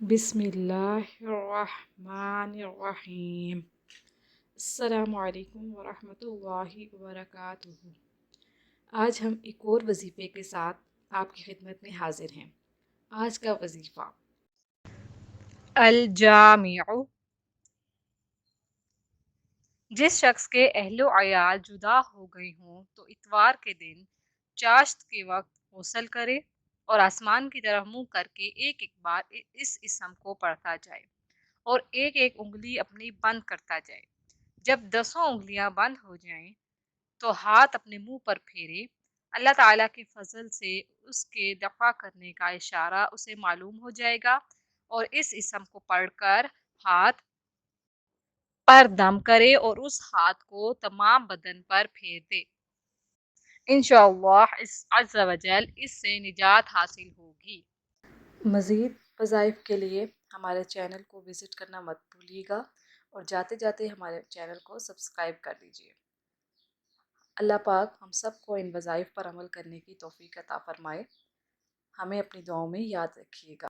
بسم اللہ الرحمن الرحیم۔ السلام علیکم ورحمۃ اللہ وبرکاتہ۔ آج ہم ایک اور وظیفے کے ساتھ آپ کی خدمت میں حاضر ہیں۔ آج کا وظیفہ الجامع، جس شخص کے اہل و عیال جدا ہو گئے ہوں تو اتوار کے دن چاشت کے وقت غسل کرے اور آسمان کی طرف منہ کر کے ایک ایک بار اس اسم کو پڑھتا جائے اور ایک ایک انگلی اپنی بند کرتا جائے۔ جب 10 انگلیاں بند ہو جائیں تو ہاتھ اپنے منہ پر پھیرے۔ اللہ تعالیٰ کے فضل سے اس کے دفع کرنے کا اشارہ اسے معلوم ہو جائے گا اور اس اسم کو پڑھ کر ہاتھ پر دم کرے اور اس ہاتھ کو تمام بدن پر پھیر دے۔ انشاءاللہ عز و جل اس سے نجات حاصل ہوگی۔ مزید وظائف کے لیے ہمارے چینل کو وزٹ کرنا مت بھولیے گا اور جاتے جاتے ہمارے چینل کو سبسکرائب کر دیجیے۔ اللہ پاک ہم سب کو ان وظائف پر عمل کرنے کی توفیق عطا فرمائے۔ ہمیں اپنی دعاؤں میں یاد رکھیے گا۔